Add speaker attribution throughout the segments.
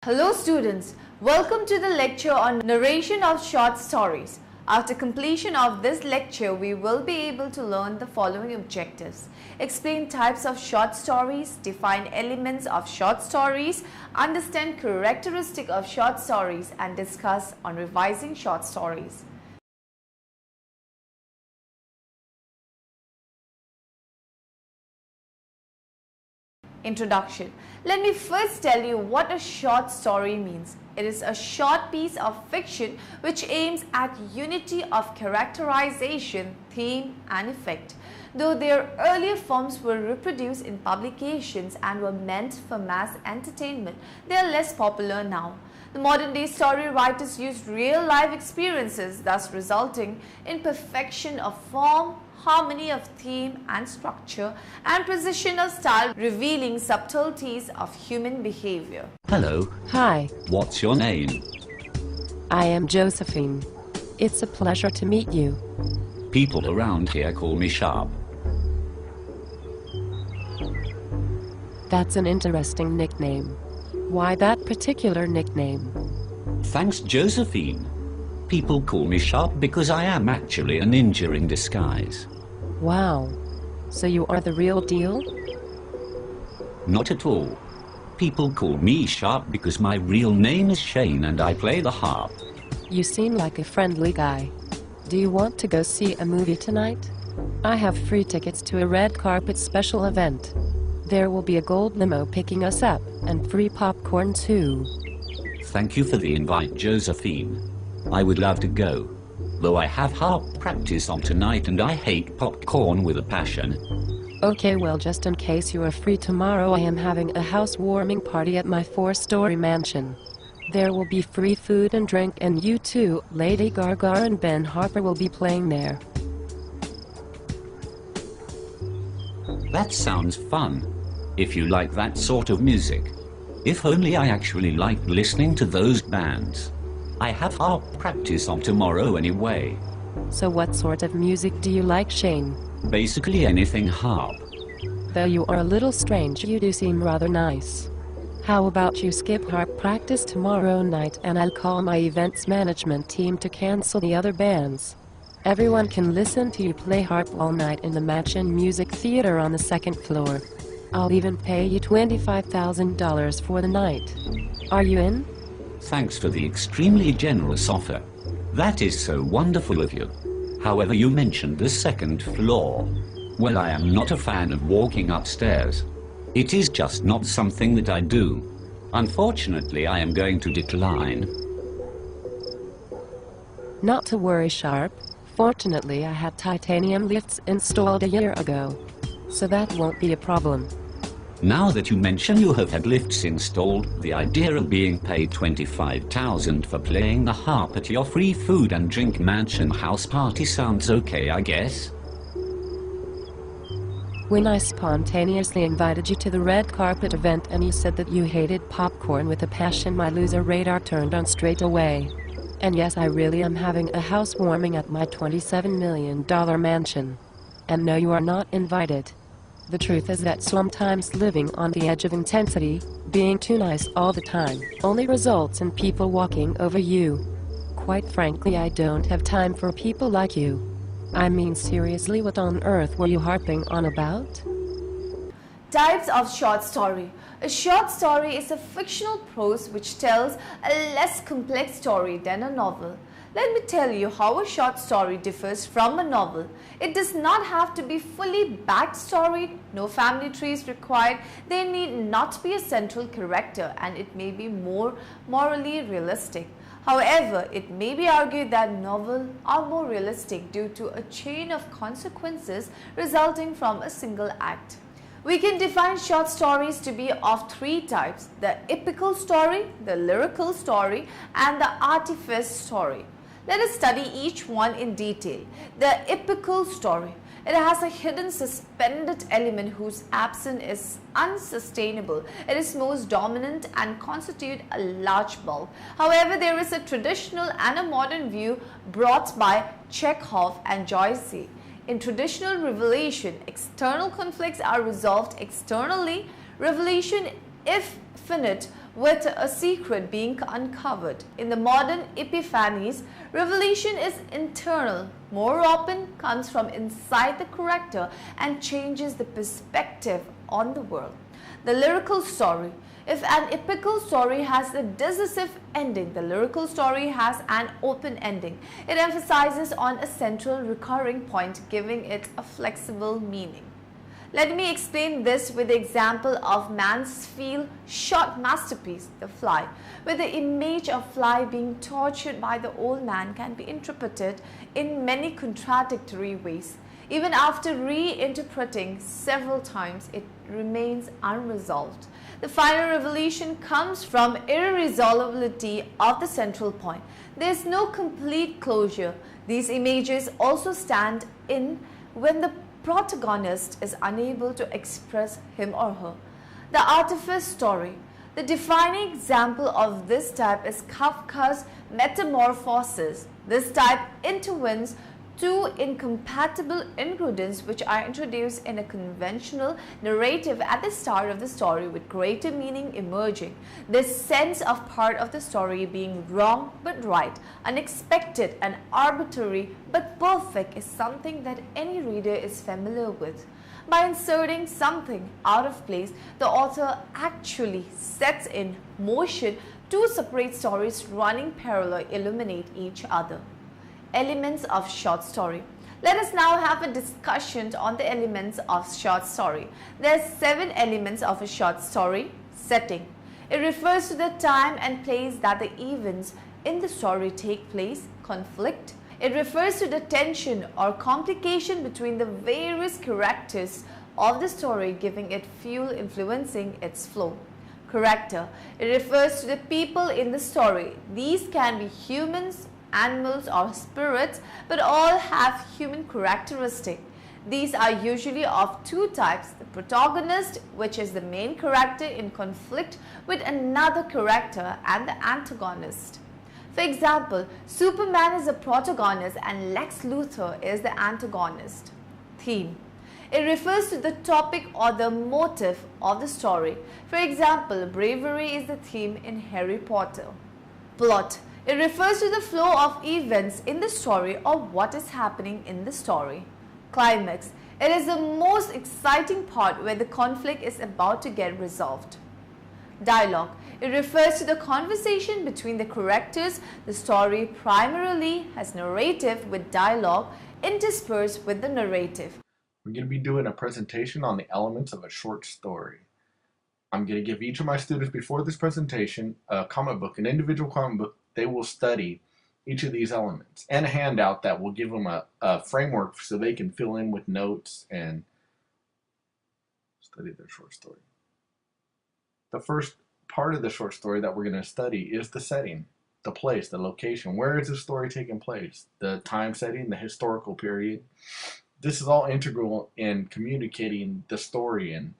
Speaker 1: Hello students, welcome to the lecture on narration of short stories. After completion of this lecture, we will be able to learn the following objectives. Explain types of short stories, define elements of short stories, understand characteristics of short stories, and discuss on revising short stories. Introduction. Let me first tell you what a short story means. It is a short piece of fiction which aims at unity of characterization, theme and effect. Though their earlier forms were reproduced in publications and were meant for mass entertainment, they are less popular now. The modern day story writers use real life experiences, thus resulting in perfection of form, harmony of theme and structure, and precision of style, revealing subtleties of human behavior.
Speaker 2: Hello.
Speaker 3: Hi.
Speaker 2: What's your name?
Speaker 3: I am Josephine. It's a pleasure to meet you.
Speaker 2: People around here call me Sharp.
Speaker 3: That's an interesting nickname. Why that particular nickname?
Speaker 2: Thanks, Josephine. People call me Sharp because I am actually a ninja in disguise.
Speaker 3: Wow. So you are the real deal?
Speaker 2: Not at all. People call me Sharp because my real name is Shane and I play the harp.
Speaker 3: You seem like a friendly guy. Do you want to go see a movie tonight? I have free tickets to a red carpet special event. There will be a gold limo picking us up and free popcorn too.
Speaker 2: Thank you for the invite, Josephine. I would love to go, though I have harp practice on tonight and I hate popcorn with a passion.
Speaker 3: Okay, well, just in case you are free tomorrow, I am having a housewarming party at my 4-story mansion. There will be free food and drink, and you too, Lady Gaga and Ben Harper will be playing there.
Speaker 2: That sounds fun, if you like that sort of music. If only I actually liked listening to those bands. I have harp practice on tomorrow anyway.
Speaker 3: So what sort of music do you like, Shane?
Speaker 2: Basically anything harp.
Speaker 3: Though you are a little strange, you do seem rather nice. How about you skip harp practice tomorrow night and I'll call my events management team to cancel the other bands. Everyone can listen to you play harp all night in the Mansion Music Theater on the 2nd floor. I'll even pay you $25,000 for the night. Are you in?
Speaker 2: Thanks for the extremely generous offer. That is so wonderful of you. However, you mentioned the 2nd floor. Well, I am not a fan of walking upstairs. It is just not something that I do. Unfortunately, I am going to decline.
Speaker 3: Not to worry, Sharp. Fortunately, I had titanium lifts installed a year ago, so that won't be a problem.
Speaker 2: Now that you mention you have had lifts installed, the idea of being paid $25,000 for playing the harp at your free food and drink mansion house party sounds okay, I guess.
Speaker 3: When I spontaneously invited you to the red carpet event and you said that you hated popcorn with a passion, my loser radar turned on straight away. And yes, I really am having a housewarming at my $27 million mansion. And no, you are not invited. The truth is that sometimes living on the edge of intensity, being too nice all the time, only results in people walking over you. Quite frankly, I don't have time for people like you. I mean, seriously, what on earth were you harping on about?
Speaker 1: Types of short story. A short story is a fictional prose which tells a less complex story than a novel. Let me tell you how a short story differs from a novel. It does not have to be fully backstory, no family trees required, there need not be a central character, and it may be more morally realistic. However, it may be argued that novels are more realistic due to a chain of consequences resulting from a single act. We can define short stories to be of 3 types: the epical story, the lyrical story, and the artifice story. Let us study each one in detail. The epical story. It has a hidden suspended element whose absence is unsustainable. It is most dominant and constitutes a large bulk. However, there is a traditional and a modern view brought by Chekhov and Joyce. In traditional revelation, external conflicts are resolved externally. Revelation, if finite, with a secret being uncovered. In the modern epiphanies, revelation is internal, more often comes from inside the character and changes the perspective on the world. The lyrical story. If an epical story has a decisive ending, the lyrical story has an open ending. It emphasizes on a central recurring point, giving it a flexible meaning. Let me explain this with the example of Mansfield's short masterpiece, The Fly, where the image of fly being tortured by the old man can be interpreted in many contradictory ways. Even after reinterpreting several times, it remains unresolved. The final revelation comes from irresolvability of the central point. There is no complete closure. These images also stand in when the protagonist is unable to express him or her. The artifice story. The defining example of this type is Kafka's Metamorphosis. This type intertwines two incompatible ingredients which are introduced in a conventional narrative at the start of the story, with greater meaning emerging. This sense of part of the story being wrong but right, unexpected and arbitrary but perfect is something that any reader is familiar with. By inserting something out of place, the author actually sets in motion two separate stories running parallel illuminate each other. Elements of short story. Let us now have a discussion on the elements of short story. There are 7 elements of a short story. Setting. It refers to the time and place that the events in the story take place. Conflict. It refers to the tension or complication between the various characters of the story, giving it fuel influencing its flow. Character. It refers to the people in the story. These can be humans, animals or spirits, but all have human characteristics. These are usually of two types: the protagonist, which is the main character in conflict with another character, and the antagonist. For example, Superman is the protagonist and Lex Luthor is the antagonist. Theme. It refers to the topic or the motive of the story. For example, bravery is the theme in Harry Potter. Plot. It refers to the flow of events in the story or what is happening in the story. Climax. It is the most exciting part where the conflict is about to get resolved. Dialogue. It refers to the conversation between the characters. The story primarily has narrative with dialogue interspersed with the narrative.
Speaker 4: We're going to be doing a presentation on the elements of a short story. I'm going to give each of my students before this presentation a comic book, an individual comic book. They will study each of these elements and a handout that will give them a framework so they can fill in with notes and study their short story. The first part of the short story that we're going to study is the setting, the place, the location. Where is the story taking place? The time setting, the historical period. This is all integral in communicating the story and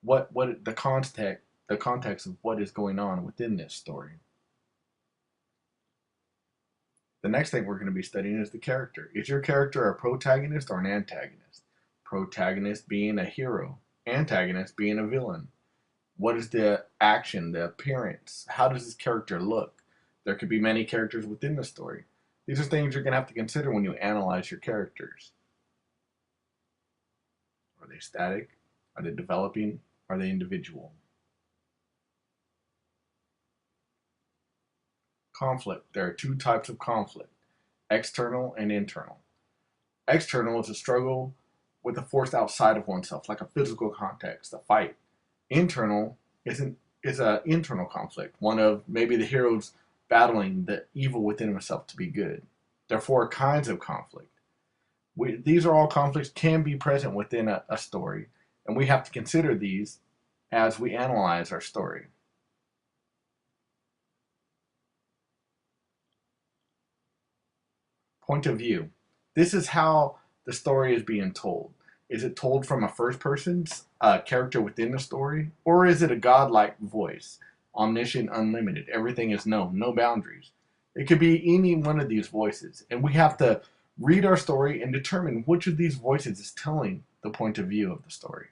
Speaker 4: what the context of what is going on within this story. The next thing we're going to be studying is the character. Is your character a protagonist or an antagonist? Protagonist being a hero, antagonist being a villain. What is the action, the appearance? How does this character look? There could be many characters within the story. These are things you're going to have to consider when you analyze your characters. Are they static? Are they developing? Are they individual? Conflict. There are two types of conflict: external and internal. External is a struggle with a force outside of oneself, like a physical context, a fight. Internal is an internal conflict, one of maybe the hero's battling the evil within himself to be good. There are 4 kinds of conflict. These are all conflicts can be present within a story, and we have to consider these as we analyze our story. Point of view. This is how the story is being told. Is it told from a first person's character within the story, or is it a godlike voice, omniscient, unlimited, everything is known, no boundaries? It could be any one of these voices, and we have to read our story and determine which of these voices is telling the point of view of the story.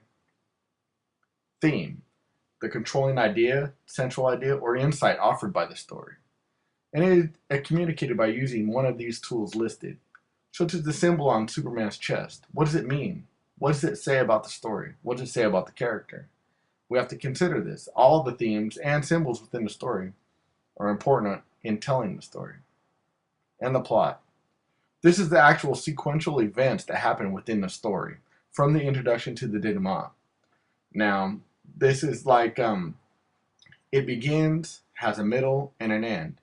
Speaker 4: Theme. the controlling idea, central idea, or insight offered by the story. And it is communicated by using one of these tools listed, such as the symbol on Superman's chest. What does it mean? What does it say about the story? What does it say about the character? We have to consider this. All the themes and symbols within the story are important in telling the story. And the plot. This is the actual sequential events that happen within the story, from the introduction to the denouement. Now, this is like it begins, has a middle, and an end.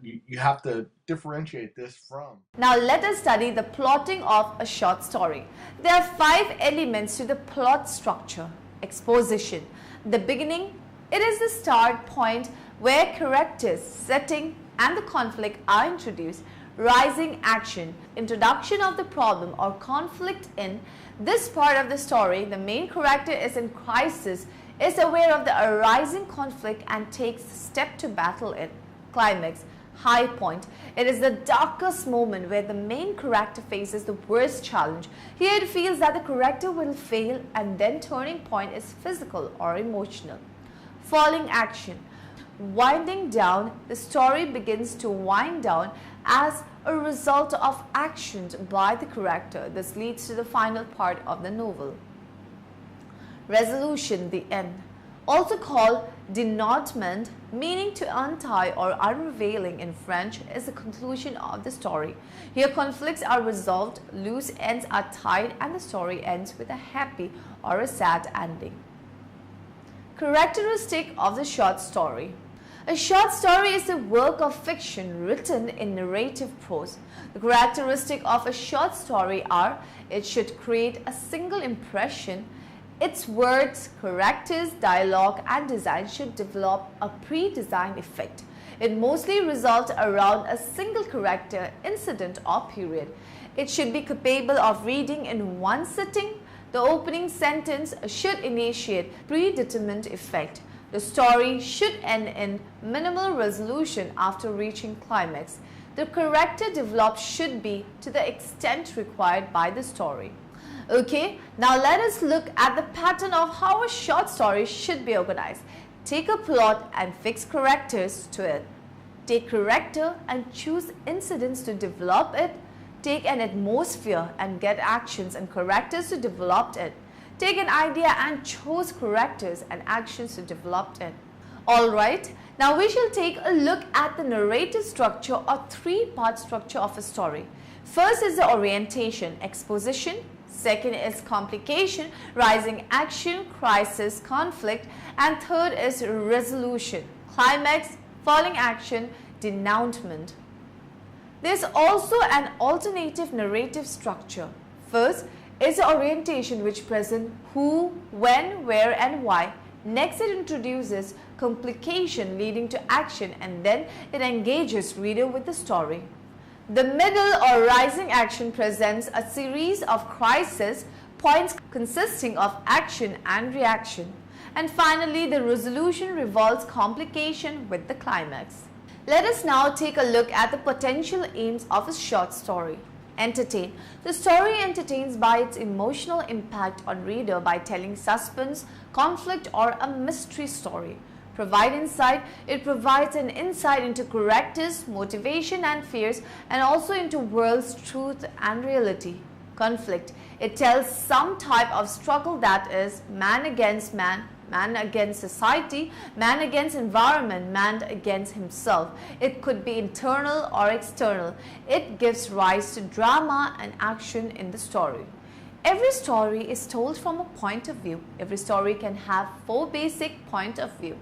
Speaker 4: You have to differentiate this from.
Speaker 1: Now let us study the plotting of a short story. There are 5 elements to the plot structure. Exposition. The beginning. It is the start point where characters, setting, and the conflict are introduced. Rising action. Introduction of the problem or conflict in this part of the story. The main character is in crisis, is aware of the arising conflict and takes the step to battle it. Climax. High point. It is the darkest moment where the main character faces the worst challenge. Here it feels that the character will fail, and then turning point is physical or emotional. Falling action. Winding down. The story begins to wind down as a result of actions by the character. This leads to the final part of the novel. Resolution. The end. Also called denouement, meaning to untie or unveiling in French, is the conclusion of the story. Here conflicts are resolved, loose ends are tied, and the story ends with a happy or a sad ending. Characteristic of the short story. A short story is a work of fiction written in narrative prose. The characteristic of a short story are: it should create a single impression. Its words, characters, dialogue, and design should develop a pre-designed effect. It mostly revolves around a single character, incident, or period. It should be capable of reading in one sitting. The opening sentence should initiate predetermined effect. The story should end in minimal resolution after reaching climax. The character developed should be to the extent required by the story. Okay, now let us look at the pattern of how a short story should be organized. Take a plot and fix characters to it. Take character and choose incidents to develop it. Take an atmosphere and get actions and characters to develop it. Take an idea and choose characters and actions to develop it. Alright, now we shall take a look at the narrative structure or 3-part structure of a story. First is the orientation, exposition. Second is complication, rising action, crisis, conflict. And third is resolution, climax, falling action, denouement. There is also an alternative narrative structure. First is the orientation, which presents who, when, where, and why. Next it introduces complication leading to action, and then it engages reader with the story. The middle or rising action presents a series of crisis points consisting of action and reaction. And finally, the resolution revolves complication with the climax. Let us now take a look at the potential aims of a short story. Entertain. The story entertains by its emotional impact on reader by telling suspense, conflict, or a mystery story. Provide insight. It provides an insight into characters, motivation and fears, and also into world's truth and reality. Conflict. It tells some type of struggle, that is man against man, man against society, man against environment, man against himself. It could be internal or external. It gives rise to drama and action in the story. Every story is told from a point of view. Every story can have 4 basic points of view.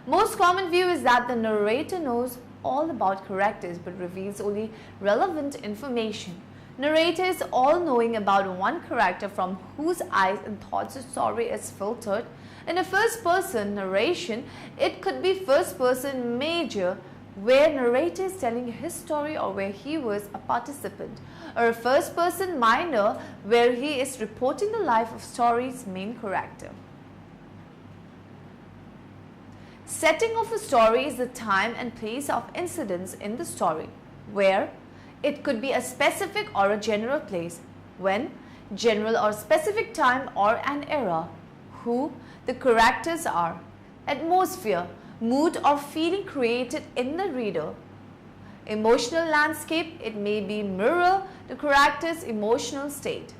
Speaker 1: Most common view is that the narrator knows all about characters but reveals only relevant information. Narrator is all-knowing about one character from whose eyes and thoughts the story is filtered. In a first-person narration, it could be first-person major, where narrator is telling his story or where he was a participant, or a first-person minor, where he is reporting the life of story's main character. Setting of a story is the time and place of incidents in the story. Where? It could be a specific or a general place. When? General or specific time or an era. Who? The characters are. Atmosphere, mood or feeling created in the reader. Emotional landscape, it may be mirror the character's emotional state.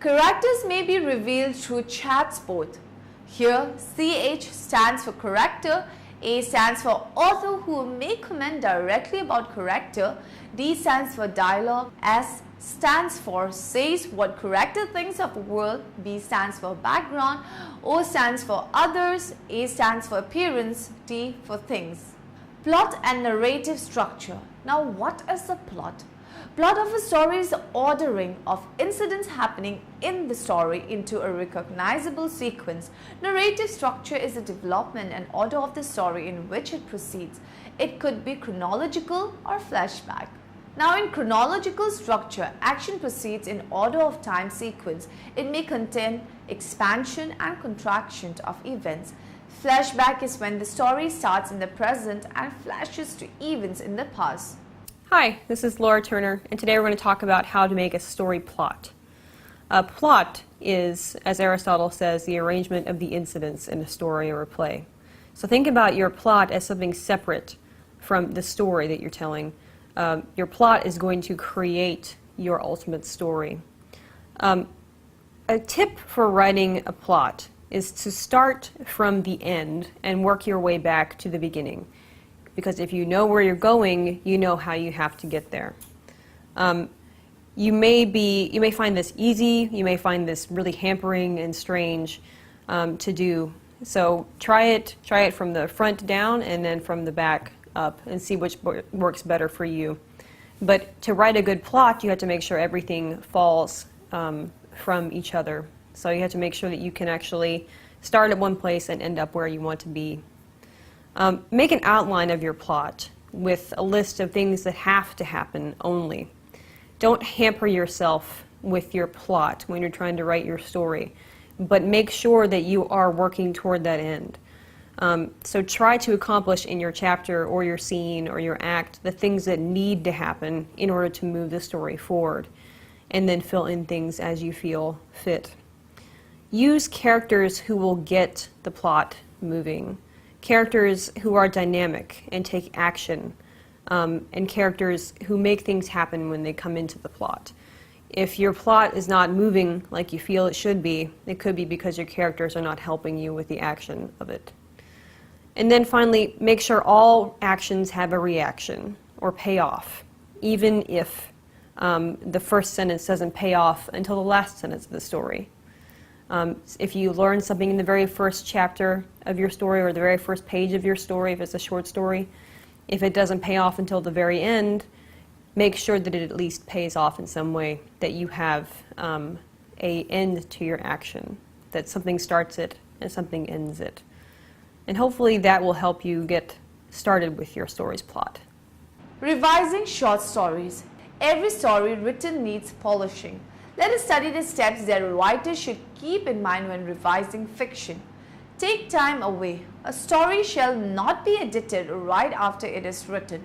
Speaker 1: Characters may be revealed through chats both. Here, CH stands for character, A stands for author who may comment directly about character, D stands for dialogue, S stands for says what character thinks of the world, B stands for background, O stands for others, A stands for appearance, T for things. Plot and narrative structure. Now what is the plot? Plot of a story is the ordering of incidents happening in the story into a recognizable sequence. Narrative structure is the development and order of the story in which it proceeds. It could be chronological or flashback. Now in chronological structure, action proceeds in order of time sequence. It may contain expansion and contraction of events. Flashback is when the story starts in the present and flashes to events in the past.
Speaker 5: Hi, this is Laura Turner, and today we're going to talk about how to make a story plot. A plot is, as Aristotle says, the arrangement of the incidents in a story or a play. So think about your plot as something separate from the story that you're telling. Your plot is going to create your ultimate story. A tip for writing a plot is to start from the end and work your way back to the beginning. Because if you know where you're going, you know how you have to get there. You may find this easy, you may find this really hampering and strange to do. So try it from the front down and then from the back up and see which works better for you. But to write a good plot, you have to make sure everything falls from each other. So you have to make sure that you can actually start at one place and end up where you want to be. Make an outline of your plot with a list of things that have to happen only. Don't hamper yourself with your plot when you're trying to write your story, but make sure that you are working toward that end. So try to accomplish in your chapter or your scene or your act the things that need to happen in order to move the story forward, and then fill in things as you feel fit. Use characters who will get the plot moving. Characters who are dynamic and take action, and characters who make things happen when they come into the plot. If your plot is not moving like you feel it should be, it could be because your characters are not helping you with the action of it. And then finally, make sure all actions have a reaction or payoff, even if the first sentence doesn't pay off until the last sentence of the story. If you learn something in the very first chapter of your story or the very first page of your story, if it's a short story, if it doesn't pay off until the very end, make sure that it at least pays off in some way, that you have an end to your action, that something starts it and something ends it. And hopefully that will help you get started with your story's plot.
Speaker 1: Revising short stories. Every story written needs polishing. Let us study the steps that a writer should keep in mind when revising fiction. Take time away. A story shall not be edited right after it is written.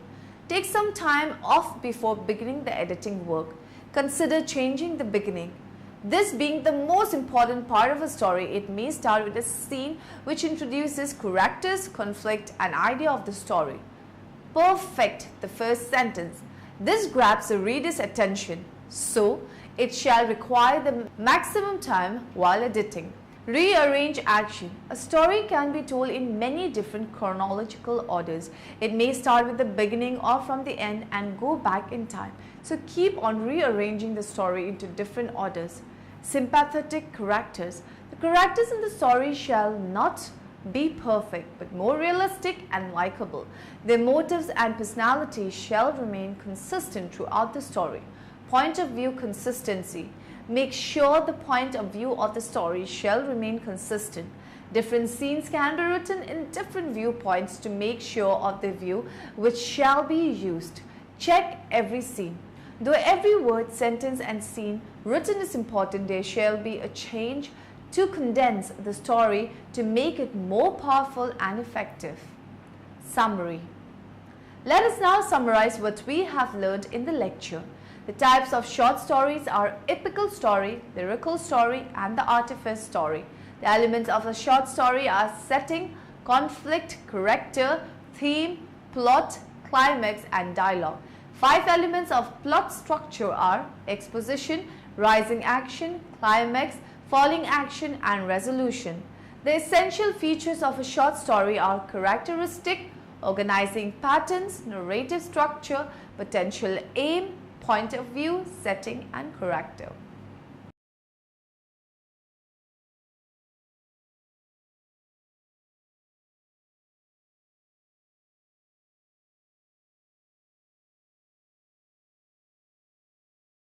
Speaker 1: Take some time off before beginning the editing work. Consider changing the beginning. This being the most important part of a story, it may start with a scene which introduces characters, conflict, and idea of the story. Perfect the first sentence. This grabs the reader's attention, so it shall require the maximum time while editing. Rearrange action. A story can be told in many different chronological orders. It may start with the beginning or from the end and go back in time. So keep on rearranging the story into different orders. Sympathetic characters. The characters in the story shall not be perfect, but more realistic and likable. Their motives and personalities shall remain consistent throughout the story. Point of view consistency. Make sure the point of view of the story shall remain consistent. Different scenes can be written in different viewpoints to make sure of the view which shall be used. Check every scene. Though every word, sentence and scene written is important, there shall be a change to condense the story to make it more powerful and effective. Summary. Let us now summarize what we have learned in the lecture. The types of short stories are epical story, lyrical story, and the artifice story. The elements of a short story are setting, conflict, character, theme, plot, climax, and dialogue. 5 elements of plot structure are exposition, rising action, climax, falling action, and resolution. The essential features of a short story are characteristic, organizing patterns, narrative structure, potential aim, point of view, setting, and character.